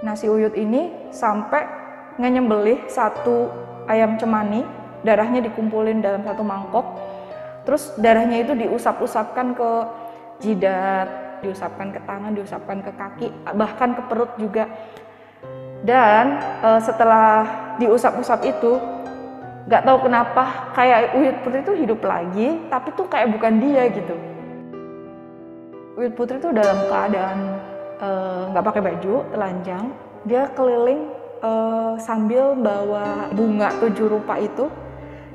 Nah, si Uyut ini sampai nyembelih satu ayam cemani, darahnya dikumpulin dalam satu mangkok, terus darahnya itu diusap-usapkan ke jidat, diusapkan ke tangan, diusapkan ke kaki, bahkan ke perut juga. Dan setelah diusap-usap itu, nggak tahu kenapa kayak Uyut Putri itu hidup lagi, tapi tuh kayak bukan dia gitu. Uyut Putri itu dalam keadaan nggak pakai baju, telanjang, dia keliling sambil bawa bunga 7 rupa itu,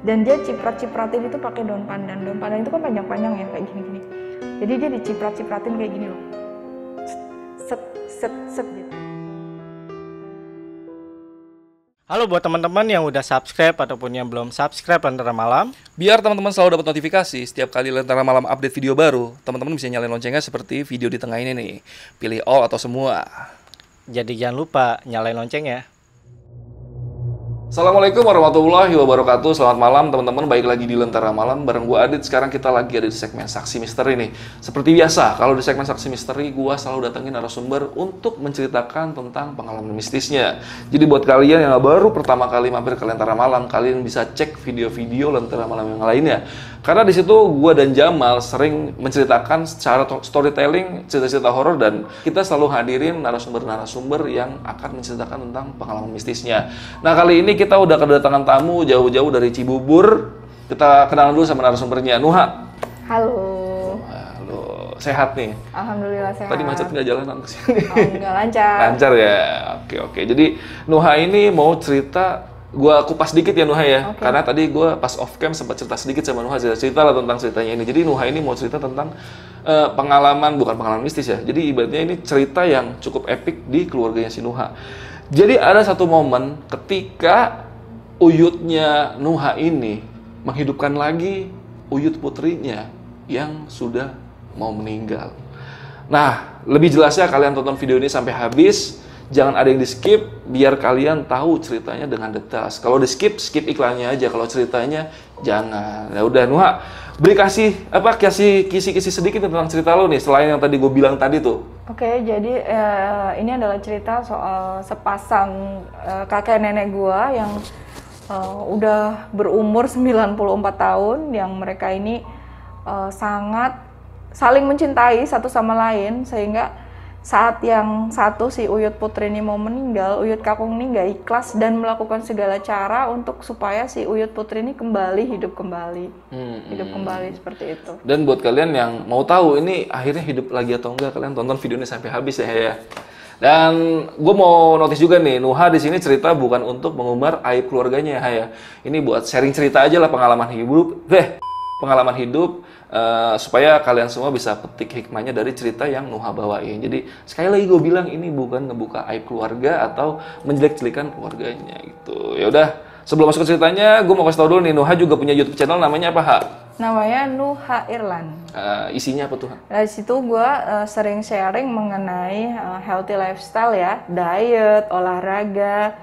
dan dia ciprat-cipratin itu pakai daun pandan. Daun pandan itu kan panjang-panjang ya, kayak gini-gini. Jadi dia diciprat-cipratin kayak gini loh, set set set gitu. Halo buat teman-teman yang udah subscribe ataupun yang belum subscribe Lentera Malam. Biar teman-teman selalu dapat notifikasi setiap kali Lentera Malam update video baru, teman-teman bisa nyalain loncengnya seperti video di tengah ini nih. Pilih all atau semua. Jadi jangan lupa nyalain loncengnya. Assalamualaikum warahmatullahi wabarakatuh. Selamat malam teman-teman, baik lagi di Lentera Malam bareng gue Adit. Sekarang kita lagi ada di segmen Saksi Misteri nih. Seperti biasa, kalau di segmen Saksi Misteri gue selalu datengin narasumber untuk menceritakan tentang pengalaman mistisnya. Jadi buat kalian yang baru pertama kali mampir ke Lentera Malam, kalian bisa cek video-video Lentera Malam yang lainnya. Karena di situ gue dan Jamal sering menceritakan secara storytelling cerita-cerita horor, dan kita selalu hadirin narasumber-narasumber yang akan menceritakan tentang pengalaman mistisnya. Nah, kali ini kita udah kedatangan tamu jauh-jauh dari Cibubur. Kita kenalan dulu sama narasumbernya, Nuha. Halo. Halo, sehat nih? Alhamdulillah sehat. Tadi macet nggak jalanan kesini? Oh, enggak lancar. Lancar ya, oke. Jadi Nuha ini mau cerita. Gua kupas dikit ya Nuha ya, Okay. karena tadi gua pas off cam sempat cerita sedikit sama Nuha, cerita lah tentang ceritanya ini. Jadi Nuha ini mau cerita tentang pengalaman, bukan pengalaman mistis ya. Jadi ibaratnya ini cerita yang cukup epik di keluarganya si Nuha. Jadi ada satu momen ketika Uyutnya Nuha ini menghidupkan lagi Uyut putrinya yang sudah mau meninggal. Nah, lebih jelasnya kalian tonton video ini sampai habis. Jangan ada yang di skip, biar kalian tahu ceritanya dengan detail. Kalau di skip iklannya aja. Kalau ceritanya jangan. Ya udah Nuha, beri kasih kisi-kisi sedikit tentang cerita lo nih, selain yang tadi gue bilang tadi tuh. Oke, jadi ini adalah cerita soal sepasang kakek nenek gua yang udah berumur 94 tahun, yang mereka ini sangat saling mencintai satu sama lain, sehingga saat yang satu si Uyut Putri ini mau meninggal, Uyut Kakung ini nggak ikhlas dan melakukan segala cara untuk supaya si Uyut Putri ini hidup kembali seperti itu. Dan buat kalian yang mau tahu ini akhirnya hidup lagi atau enggak, kalian tonton video ini sampai habis ya. Dan gue mau notice juga nih, Nuha di sini cerita bukan untuk mengumbar aib keluarganya ya. Ini buat sharing cerita aja lah, pengalaman hidup. Supaya kalian semua bisa petik hikmahnya dari cerita yang Nuha bawain. Jadi sekali lagi gue bilang ini bukan ngebuka aib keluarga atau menjelek-jelekan keluarganya gitu. Ya udah, sebelum masuk ke ceritanya, gue mau kasih tau dulu nih, Nuha juga punya YouTube channel, namanya apa, Ha? Namanya Nuha Irlan. Isinya apa tuh, Ha? Dari situ gue sering sharing mengenai healthy lifestyle ya, diet, olahraga,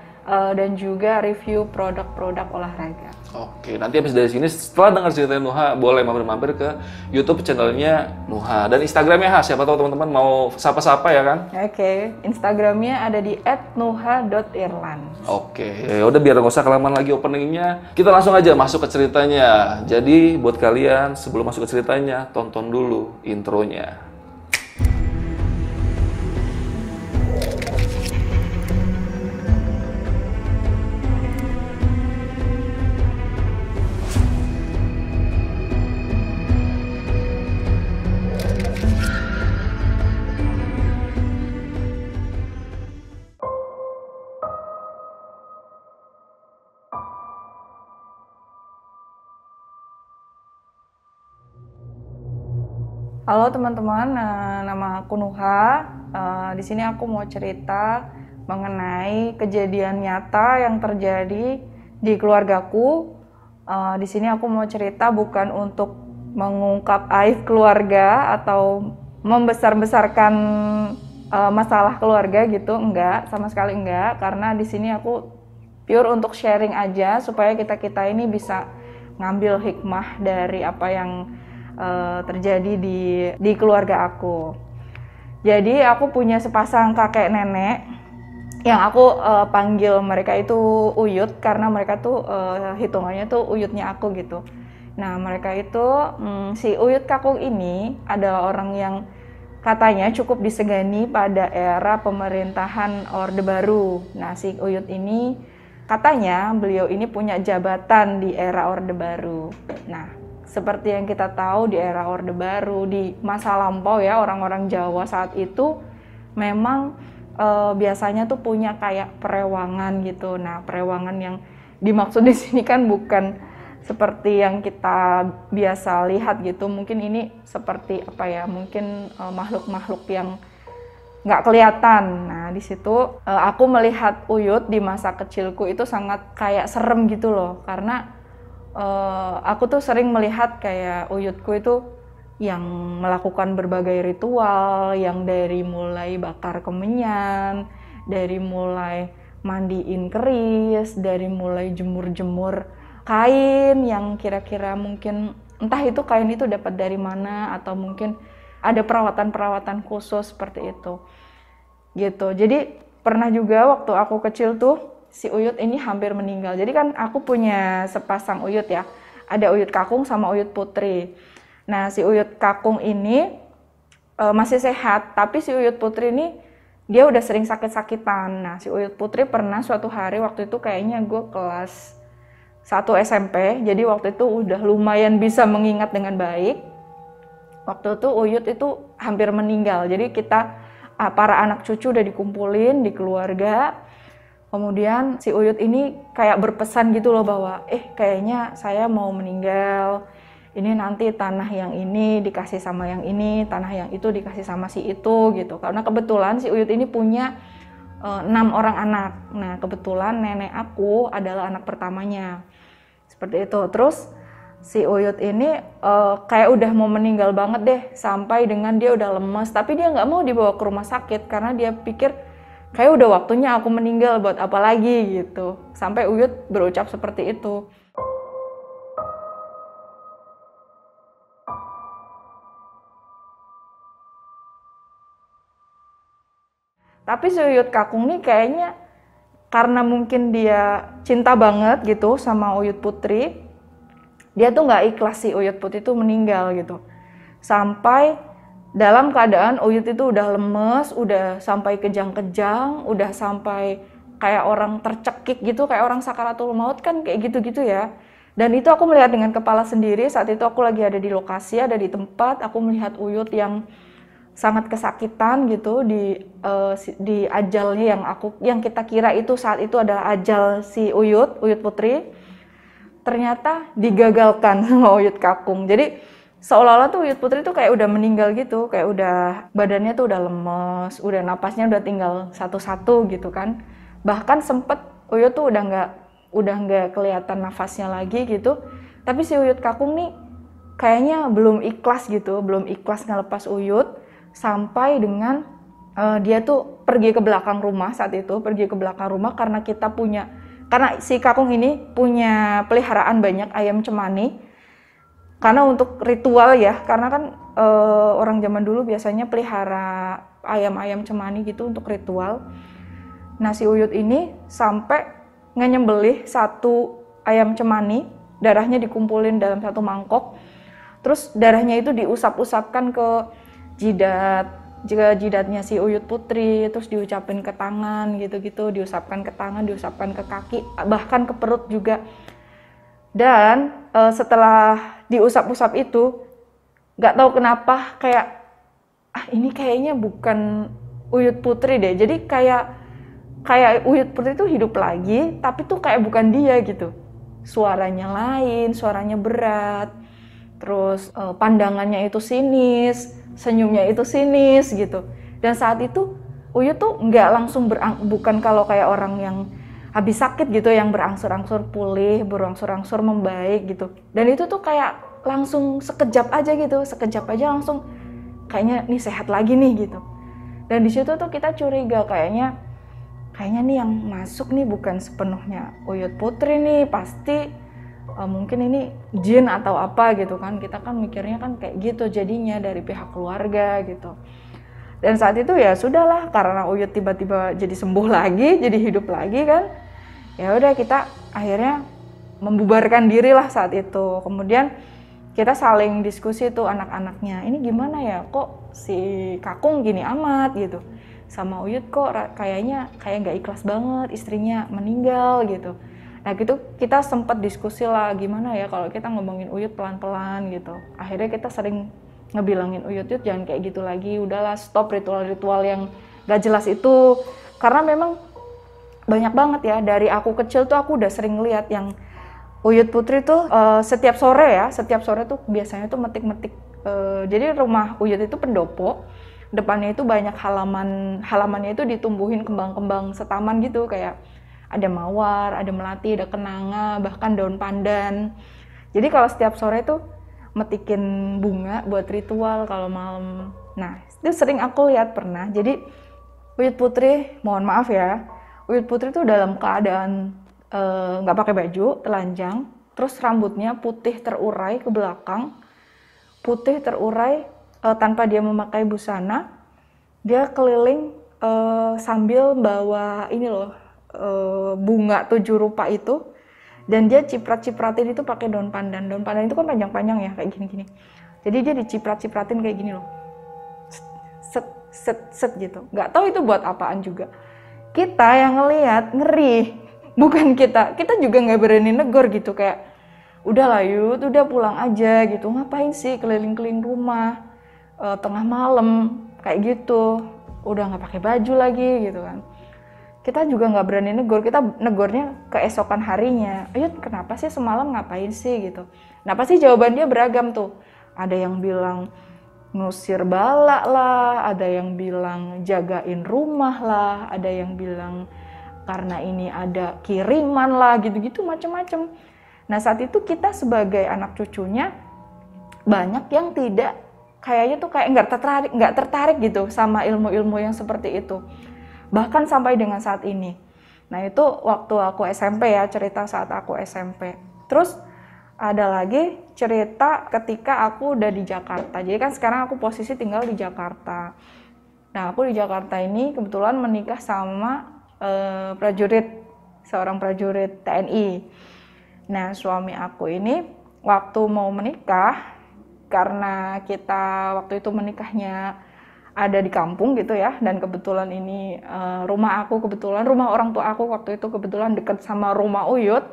dan juga review produk-produk olahraga. Oke, nanti habis dari sini setelah dengar ceritanya Nuha, boleh mampir-mampir ke YouTube channelnya Nuha. Dan Instagramnya, Ha, siapa tahu teman-teman mau sapa-sapa ya kan? Oke, Instagramnya ada di @nuha.irlan. Oke, ya udah biar nggak usah kelamaan lagi openingnya, kita langsung aja masuk ke ceritanya. Jadi buat kalian sebelum masuk ke ceritanya, tonton dulu intronya. Halo teman-teman, nama aku Nuha. Di sini aku mau cerita mengenai kejadian nyata yang terjadi di keluargaku. Di sini aku mau cerita bukan untuk mengungkap aib keluarga atau membesar-besarkan masalah keluarga gitu, enggak, sama sekali enggak. Karena di sini aku pure untuk sharing aja supaya kita ini bisa ngambil hikmah dari apa yang terjadi di keluarga aku. Jadi aku punya sepasang kakek nenek yang aku panggil mereka itu Uyut karena mereka tuh hitungannya tuh Uyutnya aku gitu. Nah mereka itu si Uyut Kakung ini adalah orang yang katanya cukup disegani pada era pemerintahan Orde Baru. Nah si Uyut ini katanya beliau ini punya jabatan di era Orde Baru. Nah seperti yang kita tahu di era Orde Baru, di masa lampau ya, orang-orang Jawa saat itu memang biasanya tuh punya kayak perewangan gitu. Nah, perewangan yang dimaksud di sini kan bukan seperti yang kita biasa lihat gitu. Mungkin ini seperti apa ya? Mungkin makhluk-makhluk yang nggak kelihatan. Nah, di situ aku melihat Uyut di masa kecilku itu sangat kayak serem gitu loh. Karena aku tuh sering melihat kayak Uyutku itu yang melakukan berbagai ritual, yang dari mulai bakar kemenyan, dari mulai mandiin keris, dari mulai jemur-jemur kain yang kira-kira mungkin entah itu kain itu dapat dari mana atau mungkin ada perawatan-perawatan khusus seperti itu. Gitu. Jadi pernah juga waktu aku kecil tuh si Uyut ini hampir meninggal. Jadi kan aku punya sepasang Uyut ya. Ada Uyut Kakung sama Uyut Putri. Nah, si Uyut Kakung ini masih sehat, tapi si Uyut Putri ini dia udah sering sakit-sakitan. Nah, si Uyut Putri pernah suatu hari waktu itu kayaknya gue kelas 1 SMP, jadi waktu itu udah lumayan bisa mengingat dengan baik. Waktu itu Uyut itu hampir meninggal, jadi kita para anak cucu udah dikumpulin di keluarga. Kemudian si Uyut ini kayak berpesan gitu loh bahwa kayaknya saya mau meninggal. Ini nanti tanah yang ini dikasih sama yang ini, tanah yang itu dikasih sama si itu gitu. Karena kebetulan si Uyut ini punya 6 orang anak. Nah kebetulan nenek aku adalah anak pertamanya. Seperti itu. Terus si Uyut ini kayak udah mau meninggal banget deh. Sampai dengan dia udah lemes. Tapi dia nggak mau dibawa ke rumah sakit karena dia pikir kayak udah waktunya aku meninggal, buat apa lagi gitu. Sampai Uyut berucap seperti itu. Tapi si Uyut Kakung nih kayaknya karena mungkin dia cinta banget gitu sama Uyut Putri, dia tuh nggak ikhlas si Uyut Putri itu meninggal gitu. Sampai dalam keadaan Uyut itu udah lemes, udah sampai kejang-kejang, udah sampai kayak orang tercekik gitu, kayak orang sakaratul maut kan kayak gitu-gitu ya. Dan itu aku melihat dengan kepala sendiri, saat itu aku lagi ada di lokasi, ada di tempat, aku melihat Uyut yang sangat kesakitan gitu di ajalnya yang kita kira itu saat itu adalah ajal si Uyut Putri, ternyata digagalkan sama Uyut Kakung. Jadi seolah-olah tuh Uyut Putri tuh kayak udah meninggal gitu, kayak udah badannya tuh udah lemes, udah napasnya udah tinggal satu-satu gitu kan. Bahkan sempet Uyut tuh udah nggak kelihatan nafasnya lagi gitu. Tapi si Uyut Kakung nih kayaknya belum ikhlas gitu, belum ikhlas ngelepas Uyut. Sampai dengan dia tuh pergi ke belakang rumah saat itu, karena karena si Kakung ini punya peliharaan banyak ayam cemani. Karena untuk ritual ya, karena kan orang zaman dulu biasanya pelihara ayam-ayam cemani gitu untuk ritual. Nah si Uyut ini sampai nyembelih satu ayam cemani, darahnya dikumpulin dalam satu mangkok. Terus darahnya itu diusap-usapkan ke jidatnya si Uyut Putri, terus diucapin ke tangan gitu-gitu, diusapkan ke tangan, diusapkan ke kaki, bahkan ke perut juga. Dan setelah diusap-usap itu, nggak tahu kenapa kayak ini kayaknya bukan Uyut Putri deh. Jadi kayak Uyut Putri itu hidup lagi, tapi tuh kayak bukan dia gitu. Suaranya lain, suaranya berat, terus pandangannya itu sinis, senyumnya itu sinis gitu. Dan saat itu Uyut tuh nggak langsung bukan kalau kayak orang yang habis sakit gitu yang berangsur-angsur pulih, berangsur-angsur membaik gitu. Dan itu tuh kayak langsung sekejap aja langsung kayaknya nih sehat lagi nih gitu. Dan di situ tuh kita curiga kayaknya nih yang masuk nih bukan sepenuhnya Uyut Putri nih, pasti mungkin ini jin atau apa gitu kan. Kita kan mikirnya kan kayak gitu jadinya dari pihak keluarga gitu. Dan saat itu ya sudahlah, karena Uyut tiba-tiba jadi sembuh lagi, jadi hidup lagi kan. Ya udah, kita akhirnya membubarkan diri lah saat itu. Kemudian kita saling diskusi tuh anak-anaknya, ini gimana ya, kok si Kakung gini amat gitu. Sama Uyut kok kayaknya kayak nggak ikhlas banget istrinya meninggal gitu. Nah gitu kita sempat diskusi lah, gimana ya kalau kita ngomongin Uyut pelan-pelan gitu. Akhirnya kita sering ngebilangin Uyut, jangan kayak gitu lagi, udahlah stop ritual-ritual yang gak jelas itu. Karena memang banyak banget ya, dari aku kecil tuh aku udah sering lihat yang Uyut Putri tuh setiap sore tuh biasanya tuh metik-metik. Jadi rumah Uyut itu pendopo, depannya itu banyak halamannya itu ditumbuhin kembang-kembang setaman gitu, kayak ada mawar, ada melati, ada kenanga, bahkan daun pandan. Jadi kalau setiap sore tuh metikin bunga buat ritual kalau malam. Nah, itu sering aku lihat pernah. Jadi Uyut Putri, mohon maaf ya, Uyut Putri tuh dalam keadaan nggak pakai baju, telanjang, terus rambutnya putih terurai ke belakang, putih terurai tanpa dia memakai busana. Dia keliling sambil bawa ini loh, bunga 7 rupa itu. Dan dia ciprat-cipratin itu pakai daun pandan. Daun pandan itu kan panjang-panjang ya, kayak gini-gini. Jadi dia diciprat-cipratin kayak gini loh. Set gitu. Nggak tahu itu buat apaan juga. Kita yang ngelihat ngeri. Bukan kita. Kita juga nggak berani negor gitu, kayak udah lah Yud, udah pulang aja gitu. Ngapain sih keliling-keliling rumah tengah malam kayak gitu. Udah nggak pakai baju lagi gitu kan. Kita juga nggak berani negor, kita negornya keesokan harinya. Ayo kenapa sih semalam ngapain sih gitu. Nah pasti jawaban dia beragam tuh. Ada yang bilang ngusir bala lah, ada yang bilang jagain rumah lah, ada yang bilang karena ini ada kiriman lah, gitu-gitu macem-macem. Nah saat itu kita sebagai anak cucunya banyak yang tidak, kayaknya tuh kayak nggak tertarik gitu sama ilmu-ilmu yang seperti itu. Bahkan sampai dengan saat ini. Nah itu waktu aku SMP ya, cerita saat aku SMP. Terus ada lagi cerita ketika aku udah di Jakarta. Jadi kan sekarang aku posisi tinggal di Jakarta. Nah aku di Jakarta ini kebetulan menikah sama seorang prajurit TNI. Nah suami aku ini waktu mau menikah, karena kita waktu itu menikahnya ada di kampung gitu ya, dan kebetulan ini rumah orang tua aku waktu itu kebetulan dekat sama rumah Uyut.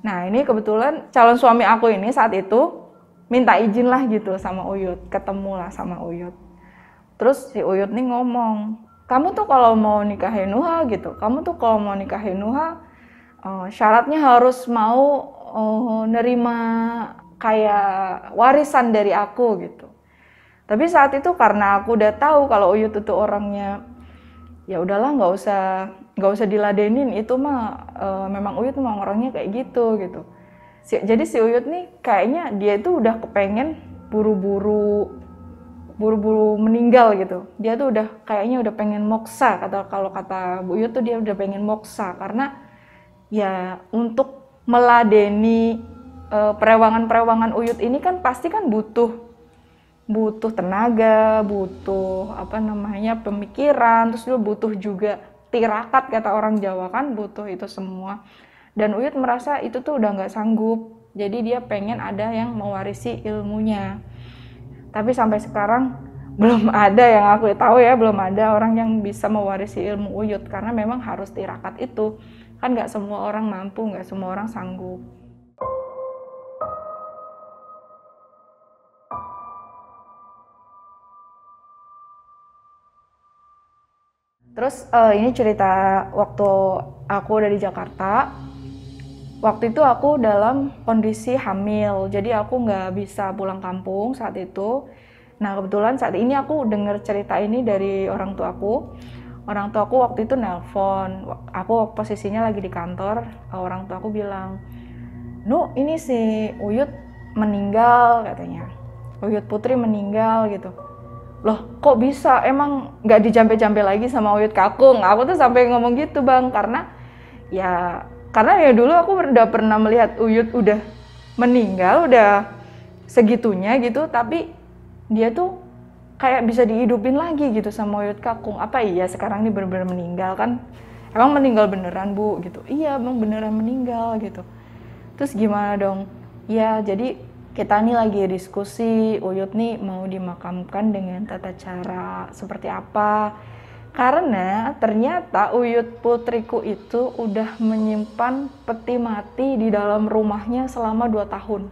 Nah ini kebetulan calon suami aku ini saat itu minta izin lah gitu sama Uyut, ketemu lah sama Uyut. Terus si Uyut nih ngomong, kamu tuh kalau mau nikahin Nuha gitu, syaratnya harus mau nerima kayak warisan dari aku gitu. Tapi saat itu karena aku udah tahu kalau Uyut itu orangnya ya udahlah nggak usah diladenin, itu mah memang Uyut memang orangnya kayak gitu. Jadi si Uyut nih kayaknya dia itu udah kepengen buru-buru meninggal gitu. Dia tuh kayaknya udah pengen moksa, kalau kata Bu Uyut tuh dia udah pengen moksa, karena ya untuk meladeni perewangan Uyut ini kan pasti kan butuh tenaga, butuh pemikiran, terus juga butuh juga tirakat, kata orang Jawa kan, butuh itu semua. Dan Uyut merasa itu tuh udah nggak sanggup, jadi dia pengen ada yang mewarisi ilmunya. Tapi sampai sekarang belum ada yang aku tahu ya, belum ada orang yang bisa mewarisi ilmu Uyut, karena memang harus tirakat itu. Kan nggak semua orang mampu, nggak semua orang sanggup. Terus ini cerita waktu aku udah di Jakarta. Waktu itu aku dalam kondisi hamil, jadi aku nggak bisa pulang kampung saat itu. Nah kebetulan saat ini aku dengar cerita ini dari orang tuaku. Orang tuaku waktu itu nelpon, aku posisinya lagi di kantor. Orang tuaku bilang, "Nu, ini si Uyut meninggal," katanya. Uyut Putri meninggal gitu. Loh kok bisa, emang nggak dijampe-jampe lagi sama Uyut Kakung? Aku tuh sampai ngomong gitu Bang, karena ya dulu aku udah pernah melihat Uyut udah meninggal, udah segitunya gitu, tapi dia tuh kayak bisa dihidupin lagi gitu sama Uyut Kakung. Apa iya sekarang ini benar-benar meninggal kan? Emang meninggal beneran Bu gitu? Iya emang beneran meninggal gitu. Terus gimana dong? Ya jadi kita nih lagi diskusi, Uyut nih mau dimakamkan dengan tata cara seperti apa. Karena ternyata Uyut putriku itu udah menyimpan peti mati di dalam rumahnya selama 2 tahun.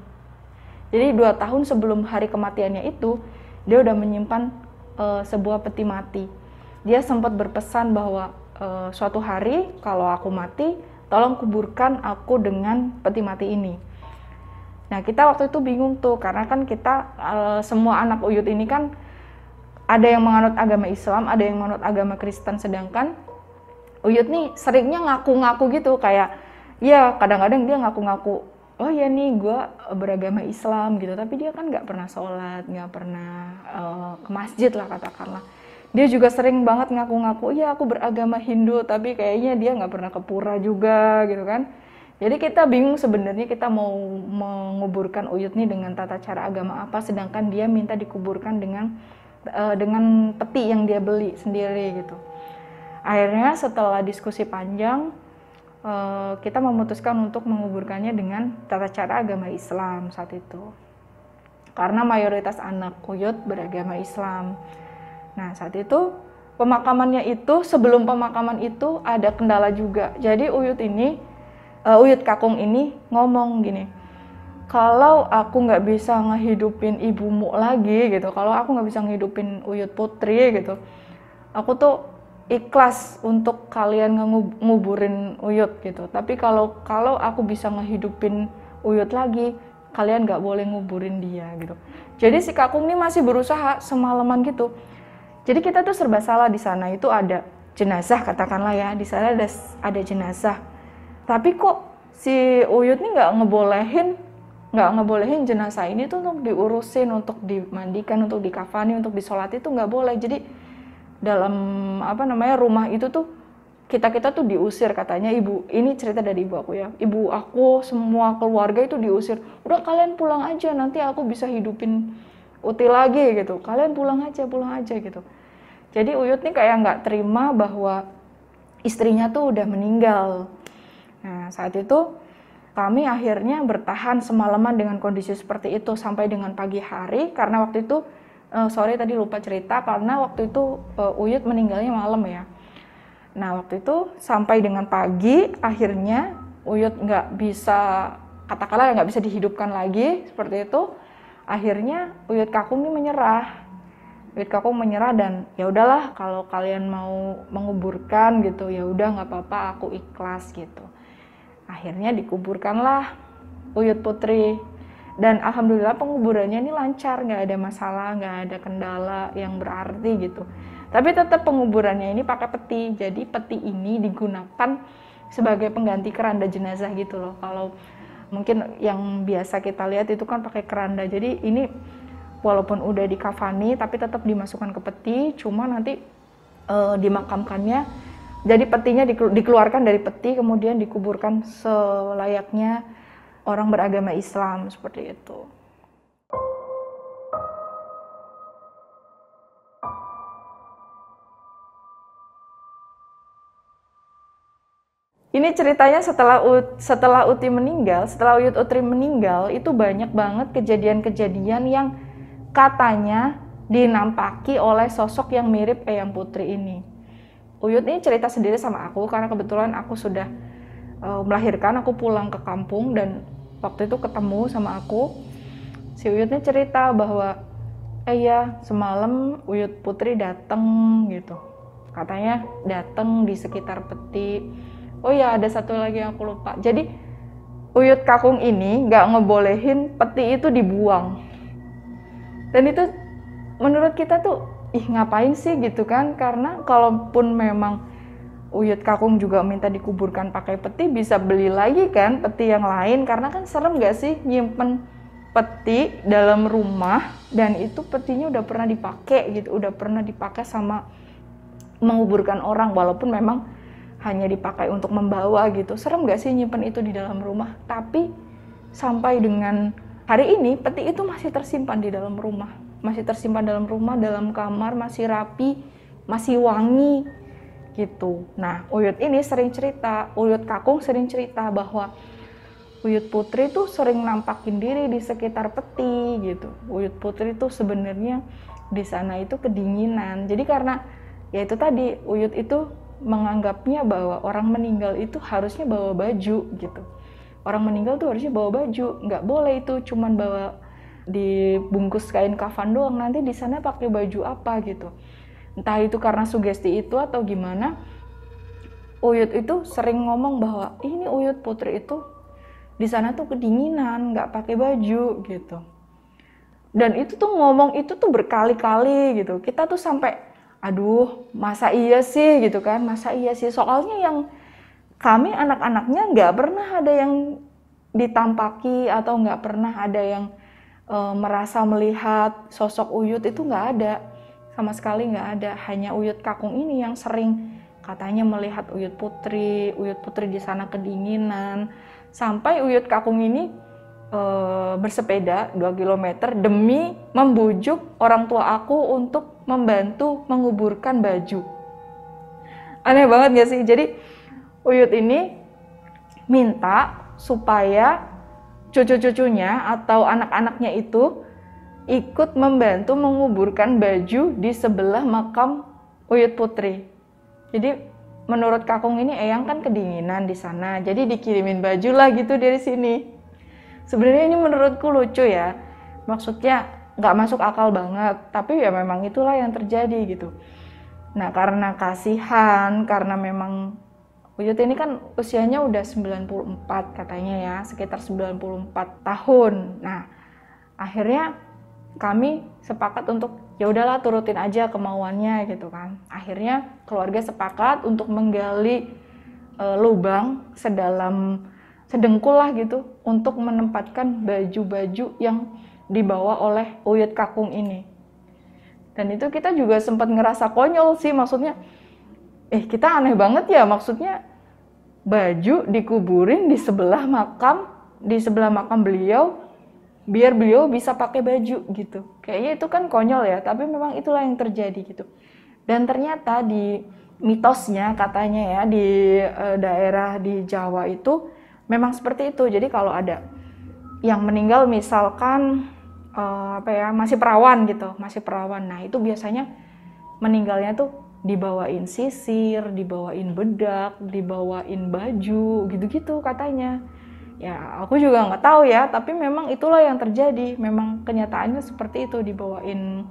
Jadi 2 tahun sebelum hari kematiannya itu, dia udah menyimpan sebuah peti mati. Dia sempat berpesan bahwa suatu hari kalau aku mati, tolong kuburkan aku dengan peti mati ini. Nah kita waktu itu bingung tuh, karena kan kita semua anak Uyut ini kan ada yang menganut agama Islam, ada yang menganut agama Kristen, sedangkan Uyut nih seringnya ngaku-ngaku gitu, kayak ya kadang-kadang dia ngaku-ngaku, oh ya nih gue beragama Islam gitu, tapi dia kan nggak pernah sholat, nggak pernah ke masjid lah katakanlah. Dia juga sering banget ngaku-ngaku, iya aku beragama Hindu, tapi kayaknya dia nggak pernah ke pura juga gitu kan. Jadi kita bingung sebenarnya kita mau menguburkan Uyut nih dengan tata cara agama apa, sedangkan dia minta dikuburkan dengan peti yang dia beli sendiri gitu. Akhirnya setelah diskusi panjang, kita memutuskan untuk menguburkannya dengan tata cara agama Islam saat itu. Karena mayoritas anak Uyut beragama Islam. Nah saat itu pemakamannya itu, sebelum pemakaman itu ada kendala juga. Jadi Uyut Kakung ini ngomong gini, kalau aku nggak bisa ngehidupin ibumu lagi gitu, kalau aku nggak bisa ngehidupin Uyut Putri gitu, aku tuh ikhlas untuk kalian nguburin Uyut gitu. Tapi kalau aku bisa ngehidupin Uyut lagi, kalian nggak boleh nguburin dia gitu. Jadi si Kakung ini masih berusaha semalaman gitu. Jadi kita tuh serba salah di sana. Itu ada jenazah katakanlah ya, di sana ada jenazah. Tapi kok si Uyut nih nggak ngebolehin jenazah ini tuh untuk diurusin, untuk dimandikan, untuk dikafani, untuk disolati itu nggak boleh. Jadi dalam rumah itu tuh kita tuh diusir, katanya ibu, ini cerita dari ibu aku ya, ibu aku semua keluarga itu diusir, udah kalian pulang aja, nanti aku bisa hidupin Uti lagi gitu, kalian pulang aja gitu. Jadi Uyut nih kayak nggak terima bahwa istrinya tuh udah meninggal. Nah saat itu kami akhirnya bertahan semalaman dengan kondisi seperti itu sampai dengan pagi hari, karena waktu itu tadi lupa cerita, karena waktu itu Uyut meninggalnya malam ya. Nah waktu itu sampai dengan pagi akhirnya Uyut nggak bisa dihidupkan lagi seperti itu. Akhirnya Uyut Kakung ini menyerah. Uyut Kakung menyerah dan ya udahlah kalau kalian mau menguburkan gitu ya udah nggak apa-apa, aku ikhlas gitu. Akhirnya dikuburkanlah Uyut Putri. Dan alhamdulillah penguburannya ini lancar, nggak ada masalah, nggak ada kendala yang berarti gitu. Tapi tetap penguburannya ini pakai peti. Jadi peti ini digunakan sebagai pengganti keranda jenazah gitu loh. Kalau mungkin yang biasa kita lihat itu kan pakai keranda. Jadi ini walaupun udah dikafani tapi tetap dimasukkan ke peti, cuma nanti dimakamkannya. Jadi petinya dikeluarkan dari peti kemudian dikuburkan selayaknya orang beragama Islam seperti itu. Ini ceritanya setelah Uti meninggal, setelah Uyut Utri meninggal, itu banyak banget kejadian-kejadian yang katanya dinampaki oleh sosok yang mirip Eyang Putri ini. Uyut ini cerita sendiri sama aku karena kebetulan aku sudah melahirkan, aku pulang ke kampung dan waktu itu ketemu sama aku. Si Uyut ini cerita bahwa ya semalam Uyut Putri datang gitu. Katanya datang di sekitar peti. Oh ya ada satu lagi yang aku lupa. Jadi Uyut Kakung ini nggak ngebolehin peti itu dibuang. Dan itu menurut kita tuh ngapain sih gitu kan, karena kalaupun memang Uyut Kakung juga minta dikuburkan pakai peti, bisa beli lagi kan peti yang lain, karena kan serem gak sih nyimpen peti dalam rumah dan itu petinya udah pernah dipakai gitu, udah pernah dipakai sama menguburkan orang, walaupun memang hanya dipakai untuk membawa gitu. Serem gak sih nyimpen itu di dalam rumah? Tapi sampai dengan hari ini peti itu masih tersimpan di dalam rumah. masih tersimpan dalam rumah, dalam kamar, masih rapi, masih wangi gitu. Nah, Uyut ini sering cerita, Uyut Kakung sering cerita bahwa Uyut Putri tuh sering nampakin diri di sekitar peti gitu. Uyut Putri tuh sebenarnya di sana itu kedinginan. Jadi karena ya itu tadi, Uyut itu menganggapnya bahwa orang meninggal itu harusnya bawa baju gitu. Orang meninggal tuh harusnya bawa baju, nggak boleh itu cuman bawa dibungkus kain kafan doang, nanti di sana pakai baju apa gitu. Entah itu karena sugesti itu atau gimana, Uyut itu sering ngomong bahwa ini Uyut Putri itu di sana tuh kedinginan, nggak pakai baju gitu. Dan itu tuh ngomong itu tuh berkali-kali gitu. Kita tuh sampai, aduh masa iya sih gitu kan, masa iya sih. Soalnya yang kami anak-anaknya nggak pernah ada yang ditampaki atau nggak pernah ada yang merasa melihat sosok Uyut, itu nggak ada. Sama sekali nggak ada. Hanya Uyut Kakung ini yang sering katanya melihat Uyut Putri di sana kedinginan. Sampai Uyut Kakung ini bersepeda 2 km demi membujuk orang tua aku untuk membantu menguburkan baju. Aneh banget gak sih? Jadi Uyut ini minta supaya cucu-cucunya atau anak-anaknya itu ikut membantu menguburkan baju di sebelah makam Uyut Putri. Jadi menurut Kakung ini Eyang kan kedinginan di sana, jadi dikirimin baju lah gitu dari sini. Sebenarnya ini menurutku lucu ya, maksudnya nggak masuk akal banget, tapi ya memang itulah yang terjadi gitu. Nah karena kasihan, karena memang Uyut ini kan usianya udah 94 katanya ya, sekitar 94 tahun. Nah, akhirnya kami sepakat untuk ya udahlah turutin aja kemauannya gitu kan. Akhirnya keluarga sepakat untuk menggali lubang sedalam sedengkul lah gitu untuk menempatkan baju-baju yang dibawa oleh Uyut Kakung ini. Dan itu kita juga sempat ngerasa konyol sih, maksudnya kita aneh banget ya, maksudnya baju dikuburin di sebelah makam beliau biar beliau bisa pakai baju gitu. Kayaknya itu kan konyol ya, tapi memang itulah yang terjadi gitu. Dan ternyata di mitosnya katanya ya di daerah di Jawa itu memang seperti itu. Jadi kalau ada yang meninggal misalkan masih perawan gitu, masih perawan. Nah, itu biasanya meninggalnya tuh dibawain sisir, dibawain bedak, dibawain baju, gitu-gitu katanya. Ya, aku juga nggak tahu ya, tapi memang itulah yang terjadi. Memang kenyataannya seperti itu, dibawain.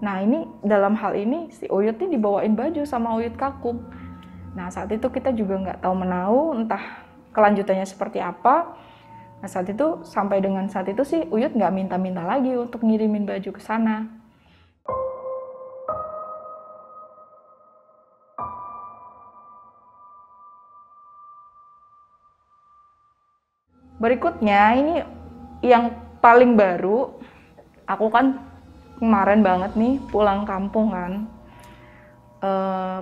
Nah, ini dalam hal ini si Uyut ini dibawain baju sama Uyut Kakung. Nah, saat itu kita juga nggak tahu menahu, entah kelanjutannya seperti apa. Nah, sampai dengan saat itu sih Uyut nggak minta-minta lagi untuk ngirimin baju ke sana. Berikutnya ini yang paling baru, aku kan kemarin banget nih pulang kampung kan,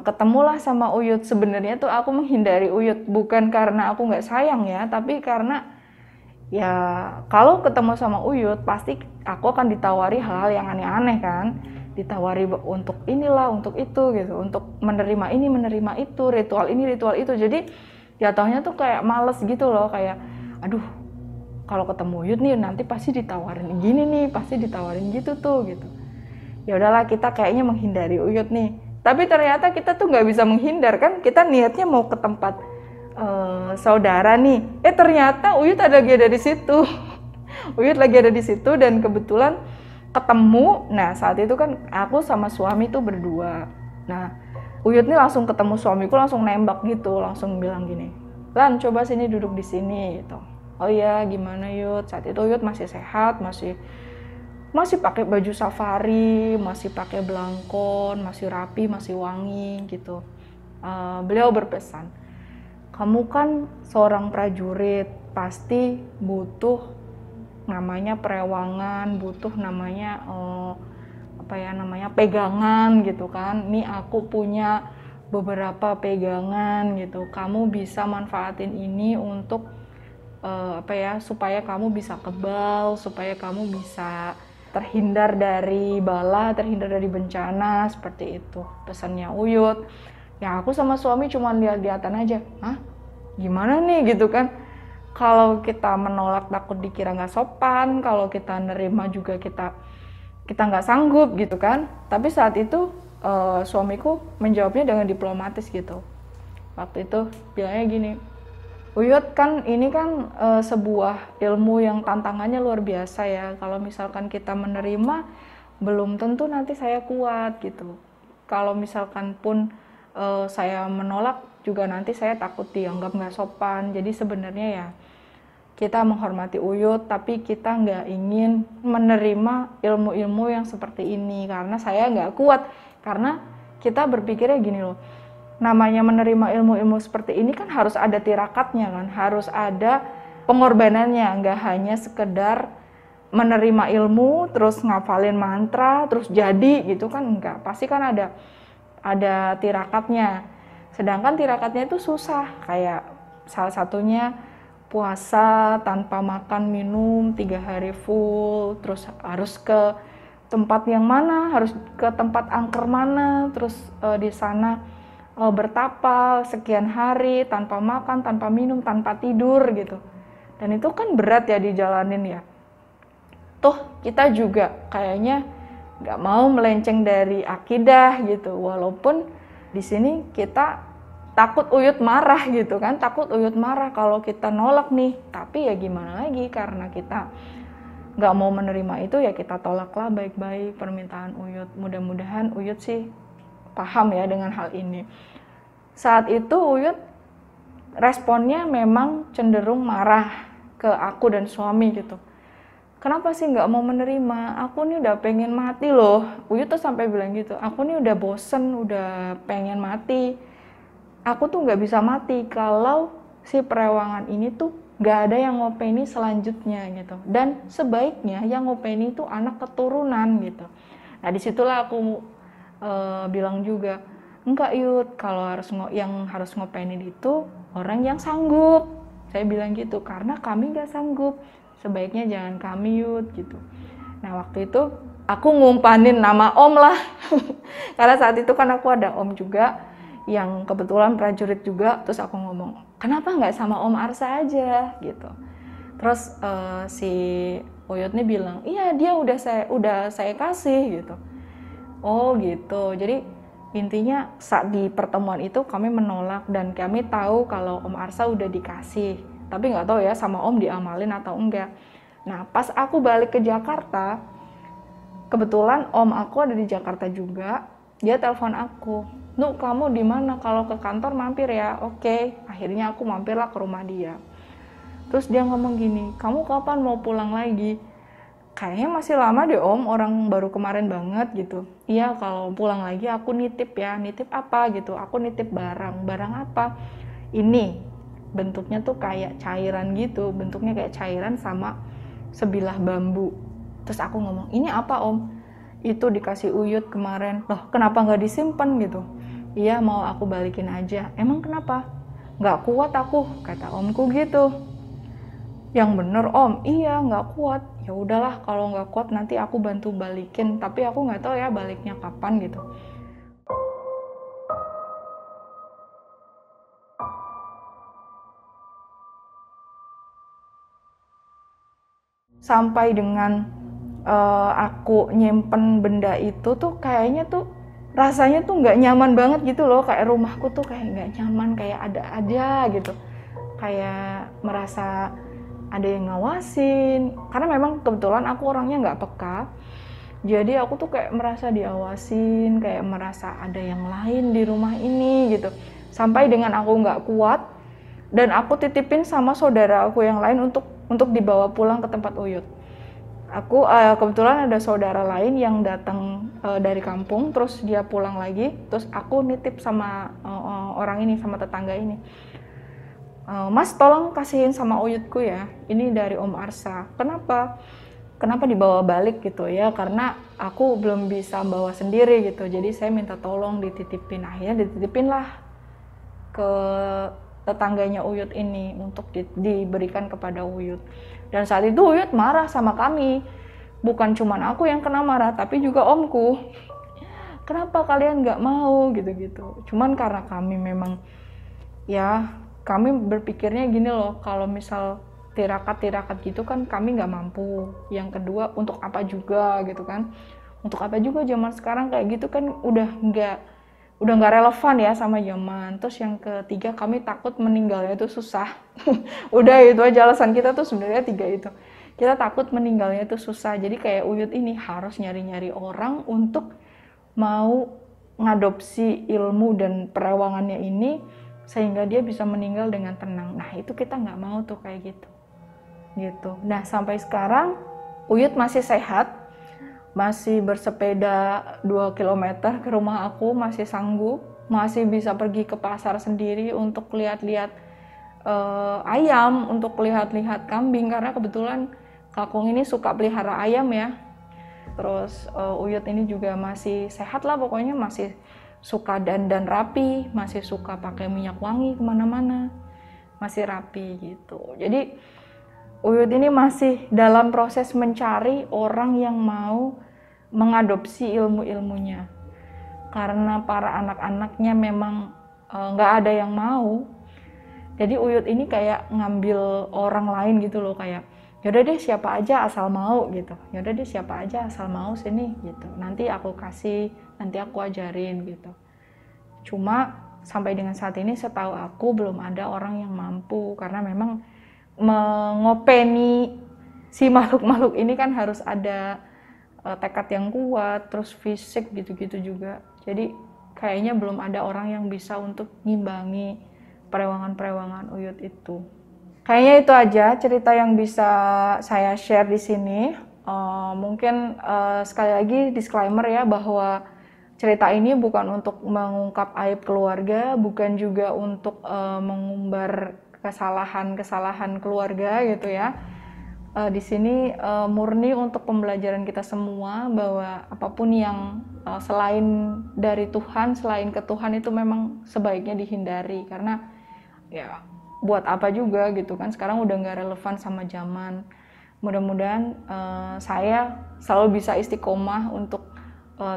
ketemulah sama Uyut. Sebenarnya tuh aku menghindari Uyut bukan karena aku nggak sayang ya, tapi karena ya kalau ketemu sama Uyut pasti aku akan ditawari hal yang aneh-aneh kan, ditawari untuk inilah, untuk itu gitu, untuk menerima ini, menerima itu, ritual ini, ritual itu. Jadi jatuhnya tuh kayak males gitu loh, kayak aduh kalau ketemu Uyut nih nanti pasti ditawarin gini nih, pasti ditawarin gitu tuh gitu. Ya udahlah, kita kayaknya menghindari Uyut nih. Tapi ternyata kita tuh nggak bisa menghindar kan, kita niatnya mau ke tempat saudara nih. Ternyata Uyut lagi ada di situ. Uyut lagi ada di situ dan kebetulan ketemu. Nah saat itu kan aku sama suami tuh berdua. Nah Uyut nih langsung ketemu suamiku, langsung nembak gitu, langsung bilang gini, Lan coba sini duduk di sini gitu. Oh iya gimana Yud? Saat itu Uyut masih sehat, masih pakai baju safari, masih pakai belangkon, masih rapi, masih wangi gitu. Beliau berpesan, kamu kan seorang prajurit, pasti butuh namanya perewangan, butuh namanya pegangan gitu kan. Nih aku punya beberapa pegangan gitu, kamu bisa manfaatin ini untuk supaya kamu bisa kebal, supaya kamu bisa terhindar dari bala, terhindar dari bencana, seperti itu pesannya Uyut. Ya aku sama suami cuma lihat-lihatan aja, hah gimana nih gitu kan. Kalau kita menolak takut dikira nggak sopan, kalau kita nerima juga kita nggak sanggup gitu kan. Tapi saat itu suamiku menjawabnya dengan diplomatis gitu. Waktu itu bilangnya gini, Uyut kan ini kan sebuah ilmu yang tantangannya luar biasa ya. Kalau misalkan kita menerima, belum tentu nanti saya kuat gitu. Kalau misalkan pun saya menolak juga nanti saya takut dianggap nggak sopan. Jadi sebenarnya ya kita menghormati Uyut, tapi kita nggak ingin menerima ilmu-ilmu yang seperti ini karena saya nggak kuat. Karena kita berpikirnya gini loh, namanya menerima ilmu-ilmu seperti ini kan harus ada tirakatnya kan, harus ada pengorbanannya, nggak hanya sekedar menerima ilmu terus ngafalin mantra terus jadi gitu kan, enggak, pasti kan ada tirakatnya. Sedangkan tirakatnya itu susah, kayak salah satunya puasa tanpa makan minum 3 hari full, terus harus ke tempat yang mana, harus ke tempat angker mana, terus di sana bertapa sekian hari tanpa makan, tanpa minum, tanpa tidur gitu. Dan itu kan berat ya dijalanin ya. Tuh kita juga kayaknya nggak mau melenceng dari akidah gitu. Walaupun di sini kita takut Uyut marah gitu kan, takut Uyut marah kalau kita nolak nih. Tapi ya gimana lagi, karena kita nggak mau menerima itu ya kita tolaklah baik-baik permintaan Uyut. Mudah-mudahan Uyut sih paham ya dengan hal ini. Saat itu Uyut responnya memang cenderung marah ke aku dan suami gitu. Kenapa sih nggak mau menerima? Aku nih udah pengen mati loh. Uyut tuh sampai bilang gitu, aku nih udah bosen, udah pengen mati. Aku tuh nggak bisa mati kalau si perewangan ini tuh nggak ada yang ngopeni selanjutnya gitu. Dan sebaiknya yang ngopeni itu anak keturunan gitu. Nah disitulah aku bilang juga, enggak Yud, kalau yang harus ngopenin itu orang yang sanggup. Saya bilang gitu, karena kami nggak sanggup. Sebaiknya jangan kami Yud gitu. Nah waktu itu aku ngumpanin nama Om lah. Karena saat itu kan aku ada Om juga yang kebetulan prajurit juga. Terus aku ngomong, kenapa nggak sama Om Arsa aja gitu. Terus si Uyut nih bilang, iya dia udah saya kasih gitu. Oh gitu. Jadi intinya saat di pertemuan itu kami menolak dan kami tahu kalau Om Arsa udah dikasih. Tapi nggak tahu ya sama Om diamalin atau enggak. Nah pas aku balik ke Jakarta, kebetulan Om aku ada di Jakarta juga. Dia telepon aku, "Nu, kamu di mana? Kalau ke kantor mampir ya." Oke. Akhirnya aku mampirlah ke rumah dia. Terus dia ngomong gini, "Kamu kapan mau pulang lagi?" Kayaknya masih lama deh Om, orang baru kemarin banget gitu. Iya kalau pulang lagi aku nitip ya, nitip apa gitu, aku nitip barang apa? Ini bentuknya tuh kayak cairan gitu, bentuknya kayak cairan sama sebilah bambu. Terus aku ngomong, ini apa Om? Itu dikasih Uyut kemarin. Loh kenapa nggak disimpan gitu? Iya mau aku balikin aja. Emang kenapa? Nggak kuat aku, kata Omku gitu. Yang bener Om, iya nggak kuat. Ya udahlah kalau nggak kuat nanti aku bantu balikin, tapi aku nggak tahu ya baliknya kapan gitu. Sampai dengan aku nyimpen benda itu tuh kayaknya tuh rasanya tuh nggak nyaman banget gitu loh, kayak rumahku tuh kayak nggak nyaman, kayak ada aja gitu, kayak merasa ada yang ngawasin, karena memang kebetulan aku orangnya nggak peka, jadi aku tuh kayak merasa diawasin, kayak merasa ada yang lain di rumah ini gitu, sampai dengan aku nggak kuat dan aku titipin sama saudara aku yang lain untuk dibawa pulang ke tempat Uyut. Aku kebetulan ada saudara lain yang datang dari kampung, terus dia pulang lagi, terus aku nitip sama orang ini, sama tetangga ini. Mas tolong kasihin sama Uyutku ya, ini dari Om Arsa. Kenapa dibawa balik gitu ya, karena aku belum bisa bawa sendiri gitu, jadi saya minta tolong dititipin. Akhirnya dititipin lah ke tetangganya Uyut ini untuk diberikan kepada Uyut. Dan saat itu Uyut marah sama kami bukan cuman aku yang kena marah, tapi juga omku. Kenapa kalian nggak mau gitu-gitu. Cuman karena kami memang, ya kami berpikirnya gini loh, kalau misal tirakat gitu kan kami nggak mampu. Yang kedua, untuk apa juga gitu kan. Untuk apa juga zaman sekarang kayak gitu kan udah nggak relevan ya sama zaman. Terus yang ketiga, kami takut meninggalnya itu susah. Udah itu aja alasan kita tuh sebenarnya 3 itu. Kita takut meninggalnya itu susah. Jadi kayak Uyut ini harus nyari-nyari orang untuk mau ngadopsi ilmu dan perawangannya ini sehingga dia bisa meninggal dengan tenang. Nah itu kita nggak mau tuh kayak gitu. Nah sampai sekarang Uyut masih sehat, masih bersepeda 2 km ke rumah aku, masih sanggup, masih bisa pergi ke pasar sendiri untuk lihat-lihat ayam, untuk lihat-lihat kambing, karena kebetulan Kakung ini suka pelihara ayam ya. Terus Uyut ini juga masih sehat lah, pokoknya masih suka dandan rapi, masih suka pakai minyak wangi kemana-mana, masih rapi gitu. Jadi Uyut ini masih dalam proses mencari orang yang mau mengadopsi ilmu-ilmunya. Karena para anak-anaknya memang nggak ada yang mau. Jadi Uyut ini kayak ngambil orang lain gitu loh, kayak yaudah deh siapa aja asal mau gitu. Yaudah deh siapa aja asal mau sini gitu. Nanti aku kasih, nanti aku ajarin gitu. Cuma sampai dengan saat ini setahu aku belum ada orang yang mampu, karena memang mengopeni si makhluk-makhluk ini kan harus ada tekad yang kuat, terus fisik gitu-gitu juga. Jadi kayaknya belum ada orang yang bisa untuk ngimbangi perewangan-perewangan Uyut itu. Kayaknya itu aja cerita yang bisa saya share di sini. Mungkin sekali lagi disclaimer ya, bahwa cerita ini bukan untuk mengungkap aib keluarga, bukan juga untuk mengumbar kesalahan-kesalahan keluarga gitu ya. Di sini murni untuk pembelajaran kita semua, bahwa apapun yang selain dari Tuhan, selain ke Tuhan itu memang sebaiknya dihindari, karena ya buat apa juga gitu kan, sekarang udah nggak relevan sama zaman. Mudah-mudahan saya selalu bisa istiqomah untuk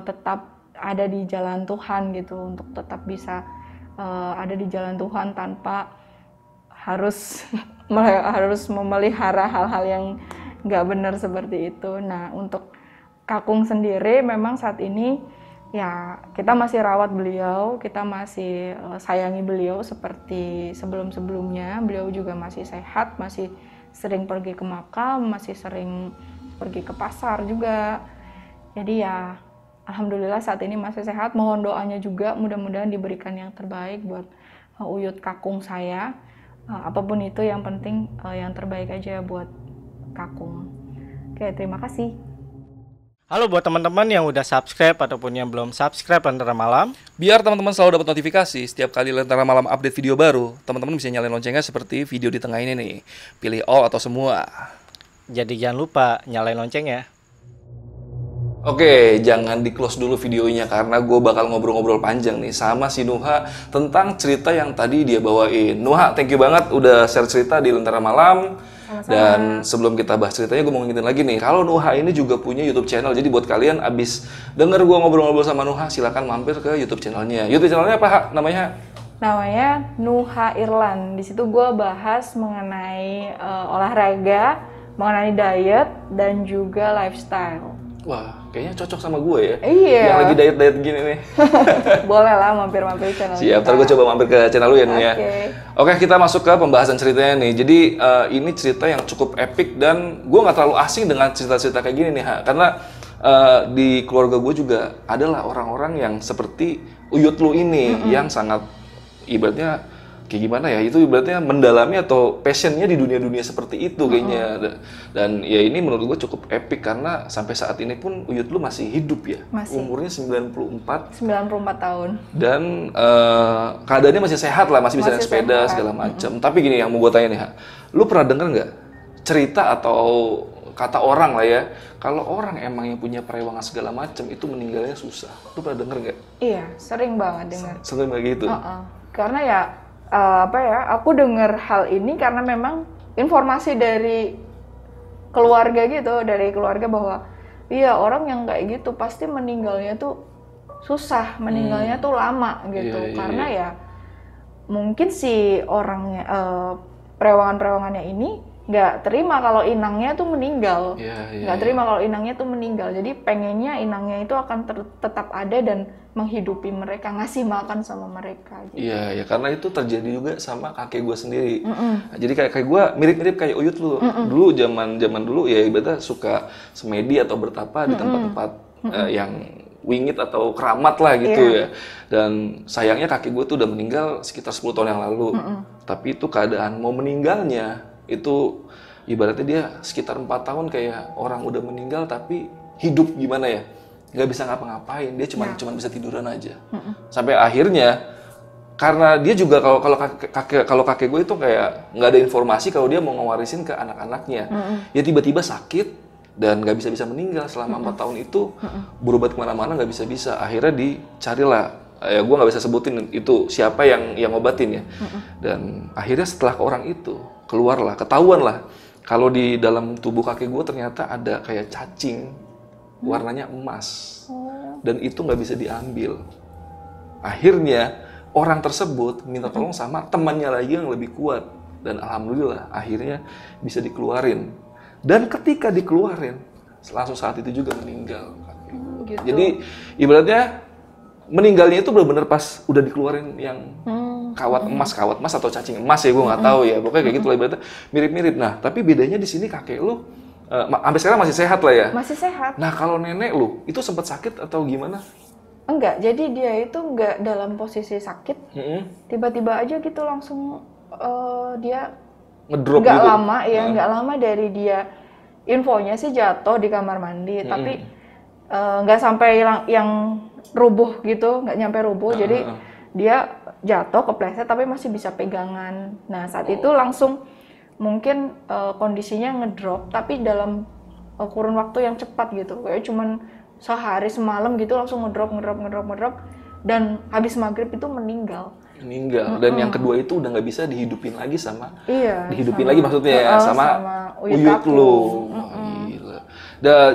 tetap ada di jalan Tuhan gitu, untuk tetap bisa ada di jalan Tuhan tanpa harus memelihara hal-hal yang nggak benar seperti itu. Nah untuk Kakung sendiri memang saat ini ya kita masih rawat beliau, kita masih sayangi beliau seperti sebelum-sebelumnya. Beliau juga masih sehat, masih sering pergi ke makam, masih sering pergi ke pasar juga. Jadi ya alhamdulillah saat ini masih sehat. Mohon doanya juga, mudah-mudahan diberikan yang terbaik buat Uyut Kakung saya. Apapun itu yang penting yang terbaik aja buat Kakung. Oke, terima kasih. Halo buat teman-teman yang udah subscribe ataupun yang belum subscribe Lentera Malam. Biar teman-teman selalu dapat notifikasi setiap kali Lentera Malam update video baru, teman-teman bisa nyalain loncengnya seperti video di tengah ini nih. Pilih all atau semua. Jadi jangan lupa nyalain loncengnya. Oke, jangan di close dulu videonya karena gue bakal ngobrol-ngobrol panjang nih sama si Nuha tentang cerita yang tadi dia bawain. Nuha, thank you banget udah share cerita di Lentera Malam. Sama-sama. Dan sebelum kita bahas ceritanya, gue mau ngingetin lagi nih, kalau Nuha ini juga punya YouTube channel. Jadi buat kalian abis denger gue ngobrol-ngobrol sama Nuha, silakan mampir ke YouTube channelnya. YouTube channelnya apa, Ha? Namanya? Namanya Nuha Irlan. Di situ gue bahas mengenai olahraga, mengenai diet, dan juga lifestyle. Wah, kayaknya cocok sama gue ya. Iya. Yang lagi diet-diet gini nih. Boleh lah mampir-mampir channel. Siap, ntar gue coba mampir ke channel lu ya, Nuh ya. Oke, kita masuk ke pembahasan ceritanya nih. Jadi ini cerita yang cukup epic dan gue nggak terlalu asing dengan cerita-cerita kayak gini nih, Ha. Karena di keluarga gue juga adalah orang-orang yang seperti Uyut lu ini, yang sangat ibaratnya kayak gimana ya, itu ibaratnya mendalami atau passionnya di dunia-dunia seperti itu kayaknya. Dan ya ini menurut gue cukup epic karena sampai saat ini pun Uyut lu masih hidup ya. Masih. Umurnya 94 tahun. dan keadaannya masih sehat lah, masih bisa naik sepeda segala macam. Tapi gini yang mau gue tanya nih, Ha, lu pernah denger nggak cerita atau kata orang lah ya, kalau orang emang yang punya perewangan segala macam itu meninggalnya susah? Lu pernah denger nggak? Iya, sering banget dengar. Sering banget gitu. Karena ya aku dengar hal ini karena memang informasi dari keluarga gitu, dari keluarga bahwa Iya, orang yang kayak gitu pasti meninggalnya tuh susah, meninggalnya tuh lama gitu. Iya, iya, Karena iya. ya mungkin si orangnya perewangan-perewangannya ini nggak terima kalau inangnya tuh meninggal, Iya, iya, nggak terima kalau inangnya tuh meninggal. Jadi pengennya inangnya itu akan tetap ada dan menghidupi mereka, ngasih makan sama mereka. Gitu. Iya, ya karena itu terjadi juga sama kakek gue sendiri. Nah, jadi kayak gue mirip-mirip kayak Uyut lu. Dulu zaman dulu ya ibaratnya suka semedi atau bertapa di tempat-tempat yang wingit atau keramat lah gitu ya. Dan sayangnya kakek gue tuh udah meninggal sekitar 10 tahun yang lalu. Tapi itu keadaan mau meninggalnya itu ibaratnya dia sekitar 4 tahun kayak orang udah meninggal tapi hidup gimana ya, nggak bisa ngapa-ngapain, dia cuman bisa tiduran aja. Sampai akhirnya karena dia juga kalau kakek gue itu kayak nggak ada informasi kalau dia mau ngewarisin ke anak-anaknya, dia tiba-tiba sakit dan nggak bisa meninggal selama 4 tahun itu, berobat kemana-mana nggak bisa. Akhirnya dicarilah, ya gue nggak bisa sebutin itu siapa yang ngobatin ya. Dan akhirnya setelah ke orang itu ketahuan lah kalau di dalam tubuh kakek gue ternyata ada kayak cacing warnanya emas dan itu nggak bisa diambil. Akhirnya orang tersebut minta tolong sama temannya lagi yang lebih kuat dan alhamdulillah akhirnya bisa dikeluarin. Dan ketika dikeluarin langsung saat itu juga meninggal. Gitu. Jadi ibaratnya meninggalnya itu benar-benar pas udah dikeluarin yang kawat emas atau cacing emas ya, gue nggak tahu ya, pokoknya kayak gitu lah, ibaratnya mirip-mirip. Nah tapi bedanya di sini kakek lu sampai sekarang masih sehat lah ya? Masih sehat. Nah kalau nenek lu itu sempat sakit atau gimana? Enggak, jadi dia itu enggak dalam posisi sakit, tiba-tiba aja gitu langsung dia Ngedrop nggak gitu? lama ya, nggak lama dari dia infonya sih jatuh di kamar mandi, tapi nggak sampai yang rubuh gitu, nggak nyampe rubuh, jadi dia jatuh kepleset tapi masih bisa pegangan. Nah saat itu langsung mungkin kondisinya ngedrop, tapi dalam kurun waktu yang cepat gitu, kayak cuman sehari semalam gitu langsung ngedrop dan habis maghrib itu meninggal. Dan yang kedua itu udah nggak bisa dihidupin lagi dihidupin sama, lagi maksudnya ya sama Uyut lu. Gila.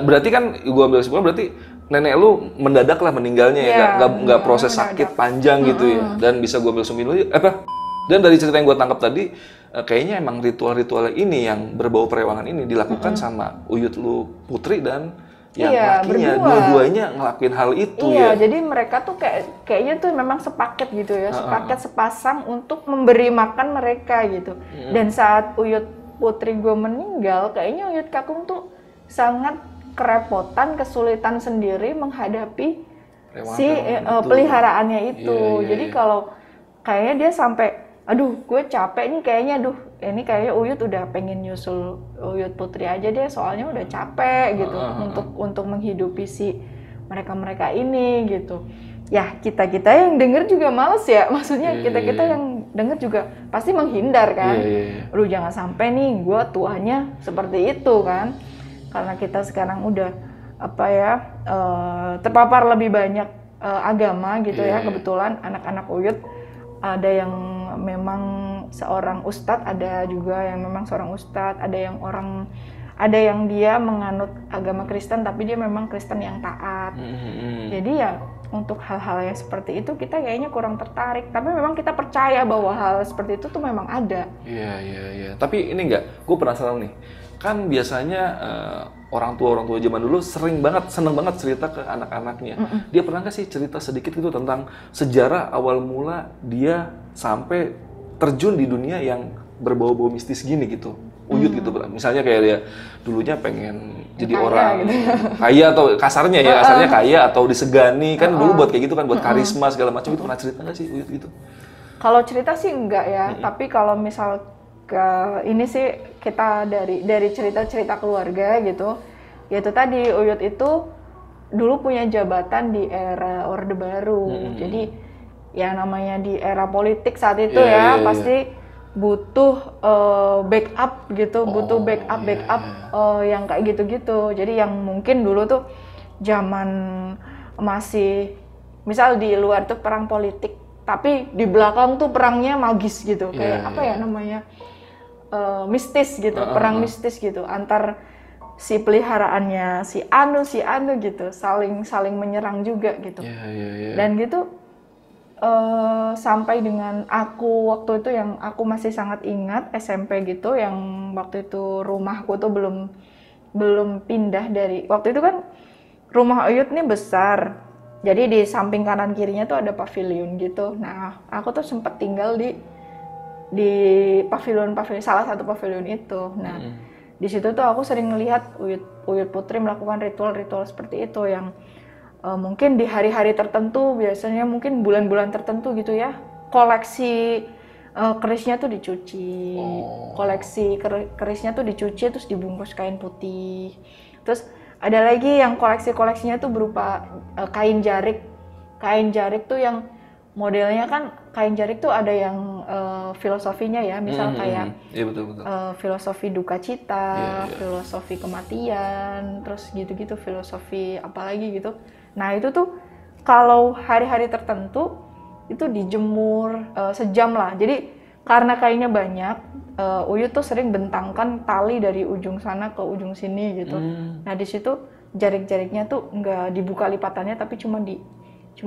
Berarti kan gua ambil kesimpulan berarti nenek lu mendadak lah meninggalnya ya, nggak proses sakit panjang gitu ya. Dan bisa gua ambil kesimpulan dan dari cerita yang gua tangkap tadi kayaknya emang ritual-ritual ini yang berbau perewangan ini dilakukan sama Uyut lu putri dan yang lakinya, dua-duanya ngelakuin hal itu ya. Iya, jadi mereka tuh kayaknya tuh memang sepaket gitu ya, sepasang untuk memberi makan mereka gitu. Dan saat Uyut putri gue meninggal, kayaknya Uyut kakung tuh sangat kerepotan, kesulitan sendiri menghadapi peliharaannya itu. Jadi kalau kayaknya dia sampai aduh gue capek nih kayaknya, ini kayaknya Uyut udah pengen nyusul Uyut putri aja deh, soalnya udah capek gitu untuk menghidupi si mereka ini gitu. Ya kita yang denger juga males ya, maksudnya kita yang denger juga pasti menghindar kan. Aduh jangan sampai nih gue tuanya seperti itu kan, karena kita sekarang udah terpapar lebih banyak agama gitu ya. Kebetulan anak-anak Uyut ada yang memang seorang ustadz, ada juga yang memang seorang ustadz, ada yang dia menganut agama Kristen tapi dia memang Kristen yang taat. Jadi ya untuk hal-hal yang seperti itu kita kayaknya kurang tertarik, tapi memang kita percaya bahwa hal seperti itu tuh memang ada. Iya. Tapi ini gue penasaran nih, kan biasanya orang tua zaman dulu seneng banget cerita ke anak-anaknya. Dia pernah nggak sih cerita sedikit gitu tentang sejarah awal mula dia sampai terjun di dunia yang berbau-bau mistis gini gitu? Uyut gitu, misalnya kayak dia dulunya pengen jadi kaya, orang gitu. kaya atau kasarnya kaya atau disegani kan dulu buat kayak gitu kan, buat karisma segala macam. Itu pernah cerita nggak sih Uyut gitu? Kalau cerita sih enggak ya, tapi kalau misal ini sih kita dari cerita-cerita keluarga gitu, yaitu tadi Uyut itu dulu punya jabatan di era Orde Baru. Jadi ya namanya di era politik saat itu pasti butuh backup gitu, butuh backup yang kayak gitu-gitu. Jadi yang mungkin dulu tuh zaman masih misal di luar tuh perang politik, tapi di belakang tuh perangnya magis gitu, kayak apa ya namanya, mistis gitu, perang mistis gitu antar si peliharaannya si anu gitu, saling menyerang juga gitu. Dan gitu sampai dengan aku waktu itu yang aku masih sangat ingat SMP gitu, yang waktu itu rumahku tuh belum pindah dari, waktu itu kan rumah Uyut nih besar, jadi di samping kanan kirinya tuh ada pavilion gitu. Nah aku tuh sempet tinggal di pavilion salah satu pavilion itu. Nah di situ tuh aku sering melihat Uyut Putri melakukan ritual-ritual seperti itu yang mungkin di hari-hari tertentu, biasanya mungkin bulan-bulan tertentu gitu ya, koleksi kerisnya tuh dicuci, koleksi kerisnya tuh dicuci terus dibungkus kain putih. Terus ada lagi yang koleksinya tuh berupa kain jarik. Kain jarik tuh yang modelnya kan, kain jarik tuh ada yang filosofinya ya, misal kayak filosofi duka cita, filosofi kematian, terus gitu-gitu, filosofi apalagi gitu. Nah itu tuh kalau hari-hari tertentu itu dijemur sejam lah. Jadi karena kainnya banyak, Uyut tuh sering bentangkan tali dari ujung sana ke ujung sini gitu. Nah di situ jarik-jariknya tuh nggak dibuka lipatannya, tapi cuma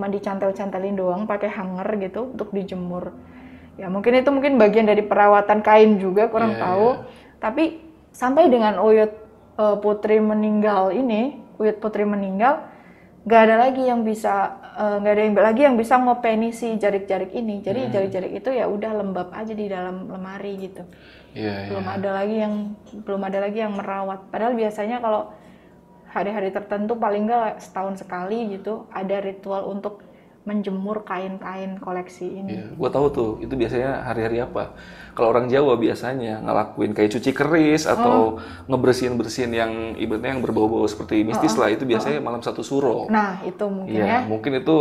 dicantel-cantelin doang pakai hanger gitu untuk dijemur. Ya mungkin itu bagian dari perawatan kain juga, kurang tahu. Tapi sampai dengan Uyut Putri meninggal, nggak ada lagi yang bisa ngopeni si jarik-jarik ini. Jadi jarik-jarik itu ya udah lembab aja di dalam lemari gitu. Belum ada lagi yang merawat. Padahal biasanya kalau hari-hari tertentu paling nggak setahun sekali gitu ada ritual untuk menjemur kain-kain koleksi ini. Gue tahu tuh, itu biasanya hari-hari apa? Kalau orang Jawa biasanya ngelakuin kayak cuci keris atau ngebersihin yang ibaratnya yang berbau-bau seperti mistis lah, itu biasanya malam 1 suro. Nah itu mungkin ya. Mungkin itu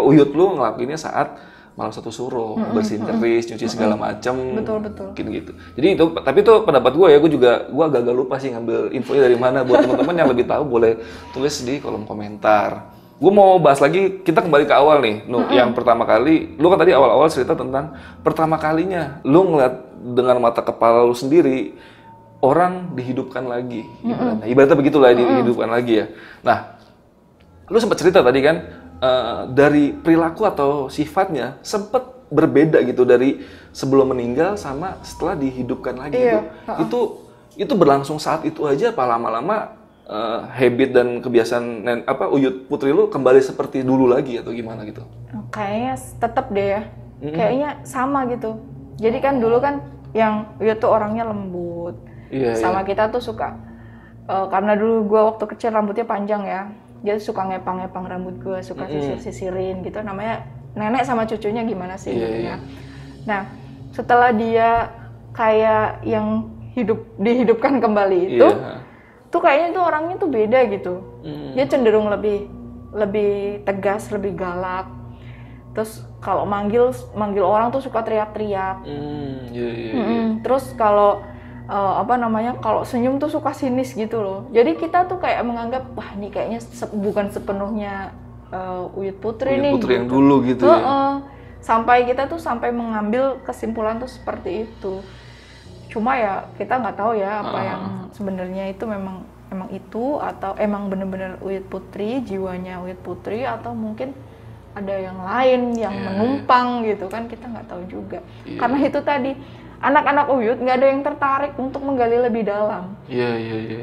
Uyut lu ngelakuinnya saat malam 1 suro, bersihin keris, cuci segala macam. Betul. Mungkin gitu. Jadi itu, tapi itu pendapat gue ya, gue agak lupa sih ngambil infonya dari mana. Buat teman-teman yang lebih tahu boleh tulis di kolom komentar. Gue mau bahas lagi, kita kembali ke awal nih, yang pertama kali, lu kan tadi awal-awal cerita tentang pertama kalinya, lu ngeliat dengan mata kepala lu sendiri, orang dihidupkan lagi, ibaratnya begitulah, dihidupkan lagi ya. Nah, lu sempat cerita tadi kan, dari perilaku atau sifatnya sempet berbeda gitu, dari sebelum meninggal sama setelah dihidupkan lagi. Itu berlangsung saat itu aja, apa lama-lama habit dan kebiasaan Uyut Putri lu kembali seperti dulu lagi atau gimana gitu? Kayaknya tetap deh ya, kayaknya sama gitu. Jadi kan dulu kan yang Uyut tuh orangnya lembut, sama kita tuh suka, karena dulu gue waktu kecil rambutnya panjang ya, dia suka ngepang-ngepang rambut gue, suka sisir-sisirin gitu, namanya nenek sama cucunya gimana sih gitu ya. Nah setelah dia kayak yang dihidupkan kembali itu, tuh kayaknya tuh orangnya tuh beda gitu. Dia cenderung lebih tegas, lebih galak. Terus kalau manggil orang tuh suka teriak-teriak. Terus kalau kalau senyum tuh suka sinis gitu loh. Jadi kita tuh kayak menganggap, wah ini kayaknya bukan sepenuhnya Uyut Putri nih. Putri yang dulu gitu ya. Sampai kita tuh mengambil kesimpulan tuh seperti itu. Cuma ya kita nggak tahu ya apa yang sebenarnya itu memang itu, atau emang bener-bener Uyut Putri, jiwanya Uyut Putri, atau mungkin ada yang lain yang menumpang gitu kan, kita nggak tahu juga. Karena itu tadi anak-anak Uyut nggak ada yang tertarik untuk menggali lebih dalam.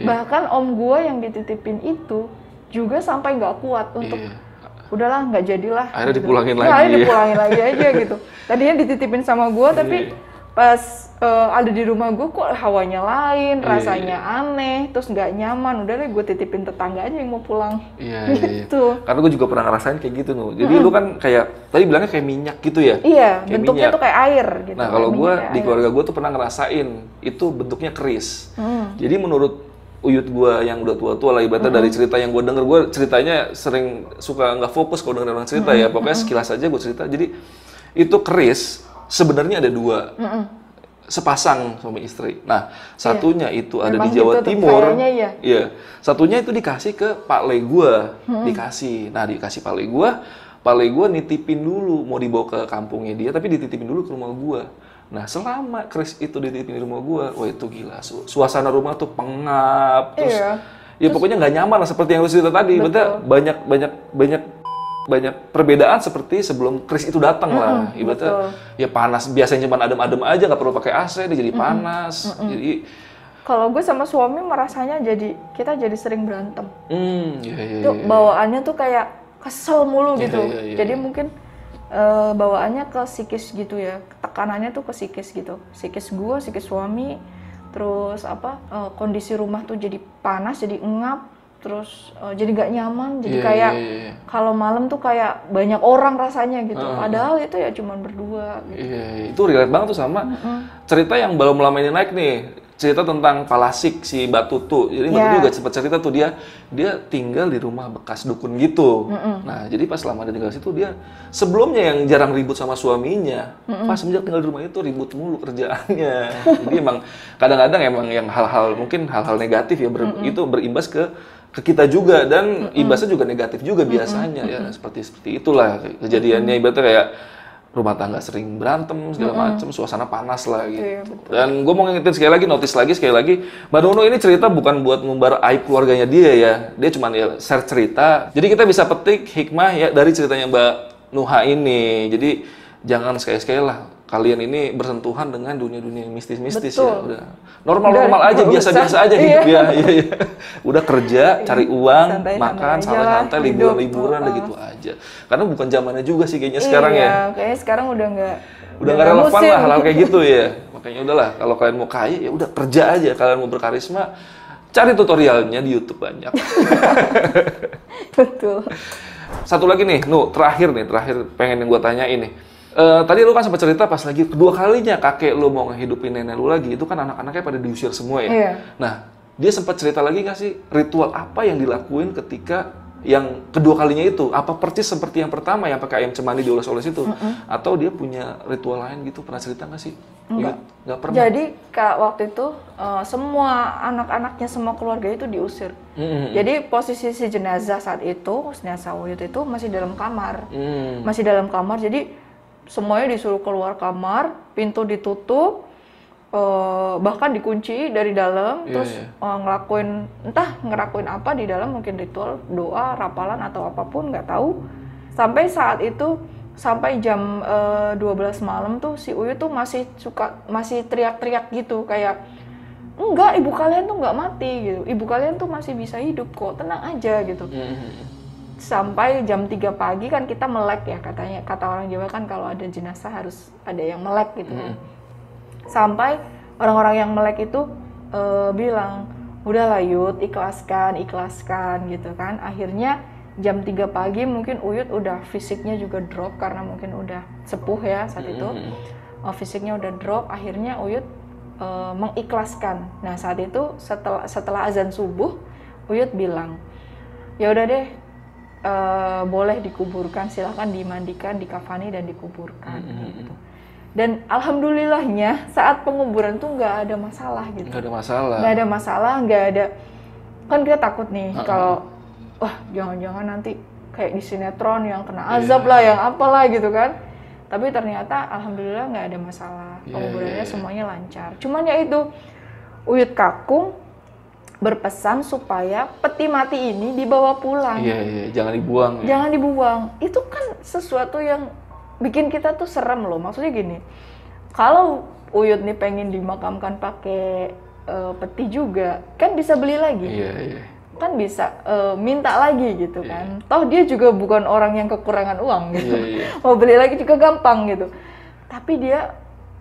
Bahkan om gue yang dititipin itu juga sampai nggak kuat untuk udahlah nggak jadilah. Akhirnya gitu. Dipulangin lagi aja gitu. Tadinya dititipin sama gue, tapi pas ada di rumah gue kok hawanya lain, rasanya aneh, terus nggak nyaman. Udah deh gue titipin tetangga aja yang mau pulang. Gitu. Karena gue juga pernah ngerasain kayak gitu Nuh. Jadi lu kan kayak tadi bilangnya kayak minyak gitu ya? Iya, kayak bentuknya minyak tuh kayak air gitu. Nah kalau gue di keluarga gue tuh pernah ngerasain itu bentuknya keris. Jadi menurut Uyut gue yang udah tua-tua lah, ibaratnya dari cerita yang gue denger, gue ceritanya sering suka nggak fokus kalau denger orang cerita ya. Pokoknya sekilas aja gue cerita. Jadi itu keris sebenarnya ada 2. Sepasang suami istri. Nah, satunya itu ada di Jawa Timur. Iya. Satunya itu dikasih ke Pak Le gua, dikasih. Nah, dikasih Pak Le gua, pale gue nitipin dulu, mau dibawa ke kampungnya dia, tapi dititipin dulu ke rumah gue. Nah, selama Chris itu dititipin di rumah gue, wah itu gila. Suasana rumah tuh pengap, terus ya pokoknya nggak nyaman lah seperti yang lu cerita tadi. Betul. Banyak perbedaan seperti sebelum Chris itu datang lah. Ibaratnya ya panas, biasanya cuma adem-adem aja, nggak perlu pakai AC, dia jadi panas. Jadi kalau gue sama suami merasanya kita jadi sering berantem. Iya. Bawaannya tuh kayak kesel mulu gitu. Jadi mungkin bawaannya ke psikis gitu ya, tekanannya tuh ke psikis gitu, psikis gue, psikis suami, terus kondisi rumah tuh jadi panas, jadi engap, terus jadi gak nyaman, jadi kayak kalau malam tuh kayak banyak orang rasanya gitu, padahal itu ya cuman berdua gitu. Itu relate banget tuh sama cerita yang belum lama ini naik nih, cerita tentang Palasik si Mbak Tutu. Jadi Mbak Tutu juga sempat cerita tuh dia tinggal di rumah bekas dukun gitu. Nah, jadi pas lama dia tinggal situ, dia sebelumnya yang jarang ribut sama suaminya, pas semenjak tinggal di rumah itu ribut mulu kerjaannya. Jadi emang kadang-kadang emang yang mungkin hal-hal negatif ya itu berimbas ke kita juga, dan imbasnya juga negatif juga biasanya ya, seperti itulah kejadiannya. Ibaratnya kayak rumah tangga sering berantem segala macam, suasana panas lah gitu. Dan gue mau ngingetin sekali lagi, Mbak Nunu ini cerita bukan buat ngumbar aib keluarganya dia ya, dia cuma ya share cerita. Jadi kita bisa petik hikmah ya dari ceritanya Mbak Nuha ini. Jadi jangan sekali-sekali lah kalian ini bersentuhan dengan dunia-dunia mistis-mistis ya. Udah normal-normal aja, biasa-biasa aja hidup ya. Udah kerja, cari uang, makan, santai-santai, liburan-liburan gitu aja. Karena bukan zamannya juga sih kayaknya sekarang ya. Kayaknya sekarang udah nggak relevan lah hal-hal kayak gitu ya. Makanya udahlah, kalau kalian mau kaya ya udah kerja aja. Kalian mau berkarisma, cari tutorialnya di YouTube banyak. Betul. Satu lagi nih, terakhir pengen yang gue tanyain nih. Tadi lu kan sempat cerita pas lagi kedua kalinya kakek lu mau ngehidupin nenek lu lagi, itu kan anak-anaknya pada diusir semua ya. Nah, dia sempat cerita lagi nggak sih ritual apa yang dilakuin ketika yang kedua kalinya itu? Apa persis seperti yang pertama yang pakai ayam cemani dioles-oles itu? Atau dia punya ritual lain gitu? Pernah cerita nggak sih? Nggak pernah. Jadi waktu itu semua anak-anaknya, semua keluarga itu diusir. Jadi posisi si jenazah saat itu, jenazah Uyut itu masih dalam kamar. Masih dalam kamar, jadi semuanya disuruh keluar kamar, pintu ditutup, bahkan dikunci dari dalam, terus ngelakuin apa di dalam, mungkin ritual, doa, rapalan atau apapun, nggak tahu. Sampai saat itu, sampai jam 12 malam tuh si Uyut tuh masih teriak-teriak gitu, kayak enggak, ibu kalian tuh nggak mati gitu, ibu kalian tuh masih bisa hidup kok, tenang aja gitu. Sampai jam 3 pagi kan kita melek ya, kata orang Jawa kan kalau ada jenazah harus ada yang melek gitu kan. Sampai orang-orang yang melek itu bilang, udahlah Yud, ikhlaskan gitu kan. Akhirnya jam 3 pagi mungkin Uyut udah fisiknya juga drop karena mungkin udah sepuh ya saat itu. Fisiknya udah drop, akhirnya Uyut mengikhlaskan. Nah, saat itu setelah azan subuh, Uyut bilang, ya udah deh, boleh dikuburkan, silahkan dimandikan, dikafani dan dikuburkan gitu. Dan alhamdulillahnya saat penguburan tuh nggak ada masalah gitu. Nggak ada masalah, kan kita takut nih kalau wah jangan-jangan nanti kayak di sinetron yang kena azab lah, yang apalah gitu kan. Tapi ternyata alhamdulillah nggak ada masalah, penguburannya semuanya lancar. Cuman ya itu, Uyut Kakung berpesan supaya peti mati ini dibawa pulang. Jangan dibuang. Jangan dibuang. Itu kan sesuatu yang bikin kita tuh serem loh. Maksudnya gini, kalau Uyut nih pengen dimakamkan pakai peti juga, kan bisa beli lagi. Kan bisa minta lagi gitu kan. Toh dia juga bukan orang yang kekurangan uang gitu. Mau beli lagi juga gampang gitu. Tapi dia